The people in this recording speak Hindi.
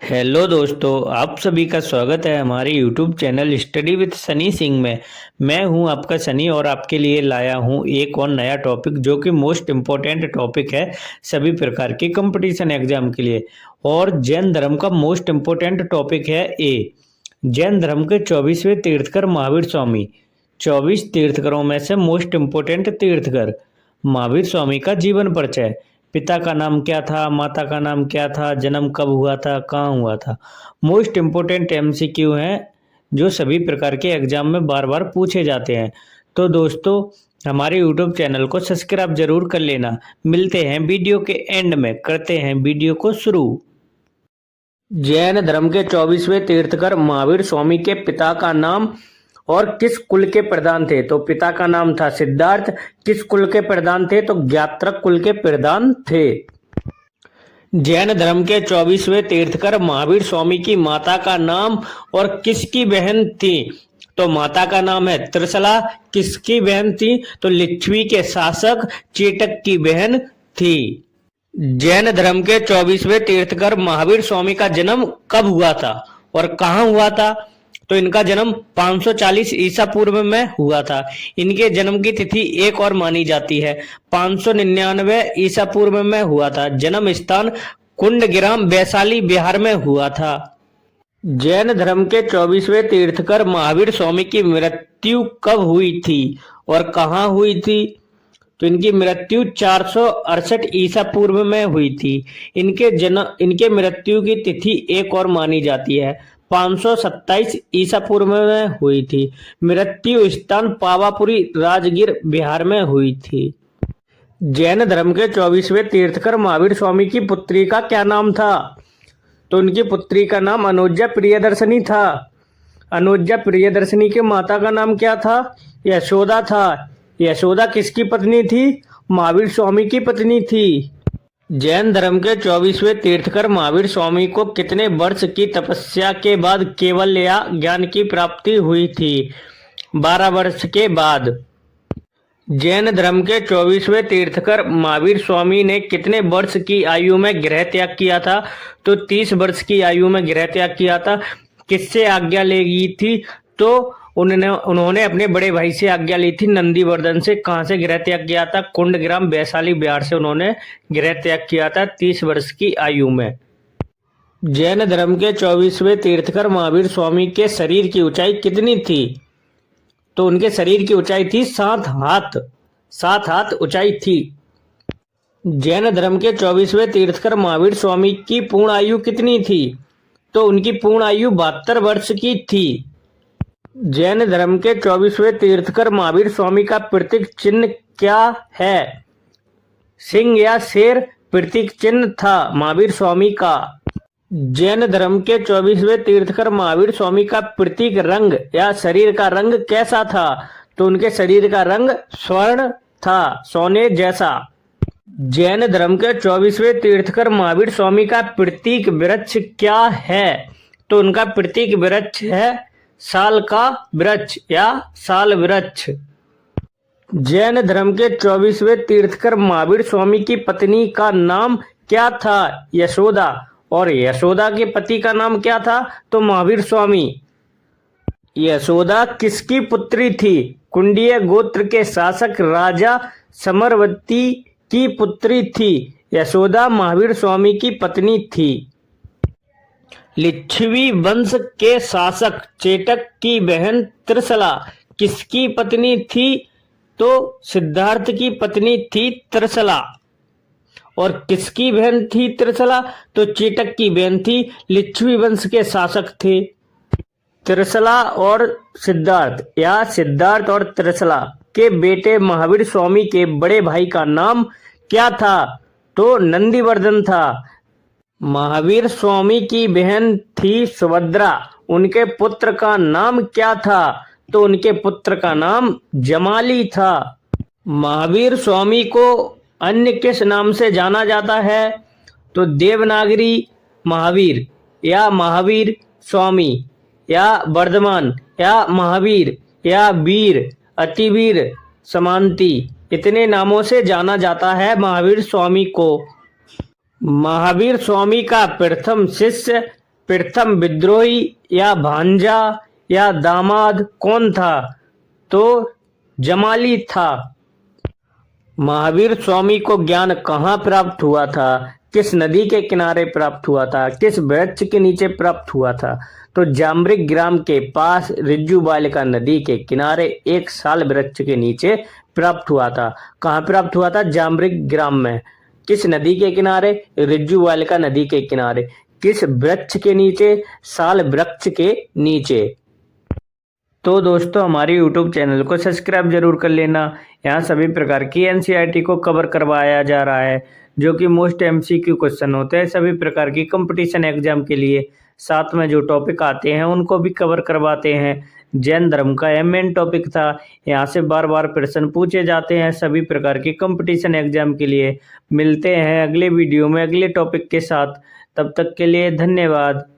हेलो दोस्तों, आप सभी का स्वागत है हमारे YouTube channel study with Sunny Singh में। मैं हूं आपका सनी और आपके लिए लाया हूं एक और नया टॉपिक जो कि मोस्ट इम्पोर्टेंट टॉपिक है सभी प्रकार के कंपटीशन एग्जाम के लिए। और जैन धर्म का मोस्ट इम्पोर्टेंट टॉपिक है ए। जैन धर्म के 24वें तीर्थकर महावीर स्वामी। 24 तीर्थकरों में से मोस्ट इम्पोर्टेंट तीर्थकर महावीर स्वामी का जीवन परिचय। पिता का नाम क्या था, माता का नाम क्या था, जन्म कब हुआ था, कहाँ हुआ था। मोस्ट इम्पोर्टेंट एमसीक्यू हैं जो सभी प्रकार के एग्जाम में बार बार पूछे जाते हैं। तो दोस्तों, हमारे यूट्यूब चैनल को सब्सक्राइब जरूर कर लेना। मिलते हैं वीडियो के एंड में, करते हैं वीडियो को शुरू। जैन धर्म के 24वें तीर्थकर महावीर स्वामी के पिता का नाम और किस कुल के प्रधान थे। तो पिता का नाम था सिद्धार्थ। किस कुल के प्रधान थे? तो ज्ञात्रक कुल के प्रधान थे। जैन धर्म के 24वें तीर्थकर महावीर स्वामी की माता का नाम और किसकी बहन थी? तो माता का नाम है त्रिशला। किसकी बहन थी? तो लिच्छवी के शासक चेटक की बहन थी। जैन धर्म के 24वें तीर्थकर महावीर स्वामी का जन्म कब हुआ था और कहाँ हुआ था? तो इनका जन्म 540 ईसा पूर्व में हुआ था। इनके जन्म की तिथि एक और मानी जाती है, 599 ईसा पूर्व में हुआ था। जन्म स्थान कुंडग्राम वैशाली बिहार में हुआ था। जैन धर्म के 24वें तीर्थकर महावीर स्वामी की मृत्यु कब हुई थी और कहाँ हुई थी? तो इनकी मृत्यु 468 ईसा पूर्व में हुई थी। इनके मृत्यु की तिथि एक और मानी जाती है, 527 ईसा पूर्व में हुई थी। मृत्यु स्थान पावापुरी राजगीर बिहार में हुई थी। जैन धर्म के 24वें तीर्थकर महावीर स्वामी की पुत्री का क्या नाम था? तो उनकी पुत्री का नाम अनुजा प्रियदर्शनी था। अनुजा प्रियदर्शनी के माता का नाम क्या था? यशोदा था। यशोदा किसकी पत्नी थी? महावीर स्वामी की पत्नी थी। जैन धर्म के 24वें तीर्थकर महावीर स्वामी को कितने वर्ष की तपस्या के बाद कैवल्य ज्ञान की प्राप्ति हुई थी? 12 वर्ष के बाद। जैन धर्म के 24वें तीर्थकर महावीर स्वामी ने कितने वर्ष की आयु में गृह त्याग किया था? तो 30 वर्ष की आयु में गृह त्याग किया था। किससे आज्ञा ली थी? तो उन्होंने अपने बड़े भाई से आज्ञा ली थी, नंदीवर्धन से। कहां से गृह त्याग किया था? कुंडग्राम वैशाली बिहार से उन्होंने गृह त्याग किया था 30 वर्ष की आयु में। जैन धर्म के 24वें तीर्थकर महावीर स्वामी के शरीर की ऊंचाई कितनी थी? तो उनके शरीर की ऊंचाई थी 7 हाथ। 7 हाथ ऊंचाई थी। जैन धर्म के 24वें तीर्थकर महावीर स्वामी की पूर्ण आयु कितनी थी? तो उनकी पूर्ण आयु 72 वर्ष की थी। जैन धर्म के 24वें तीर्थकर महावीर स्वामी का प्रतीक चिन्ह क्या है? सिंह या शेर प्रतीक चिन्ह था महावीर स्वामी का। जैन धर्म के 24वें तीर्थकर महावीर स्वामी का प्रतीक रंग या शरीर का रंग कैसा था? तो उनके शरीर का रंग स्वर्ण था, सोने जैसा। जैन धर्म के 24वें तीर्थकर महावीर स्वामी का प्रतीक वृक्ष क्या है? तो उनका प्रतीक वृक्ष है साल का वृक्ष या साल वृक्ष। जैन धर्म के 24वें तीर्थकर महावीर स्वामी की पत्नी का नाम क्या था? यशोदा। और यशोदा के पति का नाम क्या था? तो महावीर स्वामी। यशोदा किसकी पुत्री थी? कुंडीय गोत्र के शासक राजा समरवती की पुत्री थी। यशोदा महावीर स्वामी की पत्नी थी। लिच्छवी वंश के शासक चेटक की बहन त्रिशला किसकी पत्नी थी? तो सिद्धार्थ की पत्नी थी त्रिशला। और किसकी बहन थी त्रिशला? तो चेटक की बहन थी। लिच्छवी वंश के शासक थे त्रिशला और सिद्धार्थ, या सिद्धार्थ और त्रिशला के बेटे महावीर स्वामी के बड़े भाई का नाम क्या था? तो नंदीवर्धन था। महावीर स्वामी की बहन थी सुभद्रा। उनके पुत्र का नाम क्या था? तो उनके पुत्र का नाम जमाली था। महावीर स्वामी को अन्य किस नाम से जाना जाता है? तो देवनागरी महावीर या महावीर स्वामी या वर्धमान या महावीर या वीर, अतिवीर, समांति, इतने नामों से जाना जाता है महावीर स्वामी को। महावीर स्वामी का प्रथम शिष्य प्रथम विद्रोही या भांजा या दामाद कौन था? तो जमाली था। महावीर स्वामी को ज्ञान कहाँ प्राप्त हुआ था? किस नदी के किनारे प्राप्त हुआ था? किस वृक्ष के नीचे प्राप्त हुआ था? तो जाम्बरिक ग्राम के पास रिज्जू बालिका नदी के किनारे एक साल वृक्ष के नीचे प्राप्त हुआ था। कहाँ प्राप्त हुआ था? जाम्बरिक ग्राम में। किस नदी के किनारे? रिज्जू बालिका नदी के किनारे। किस वृक्ष के नीचे? साल वृक्ष के नीचे। तो दोस्तों हमारे YouTube चैनल को सब्सक्राइब जरूर कर लेना। यहाँ सभी प्रकार की NCERT को कवर करवाया जा रहा है, जो कि मोस्ट MCQ क्वेश्चन होते हैं सभी प्रकार की कंपटीशन एग्जाम के लिए। साथ में जो टॉपिक आते हैं उनको भी कवर करवाते हैं। जैन धर्म का यह मेन टॉपिक था। यहाँ से बार बार प्रश्न पूछे जाते हैं सभी प्रकार की कंपटीशन एग्जाम के लिए। मिलते हैं अगले वीडियो में अगले टॉपिक के साथ। तब तक के लिए धन्यवाद।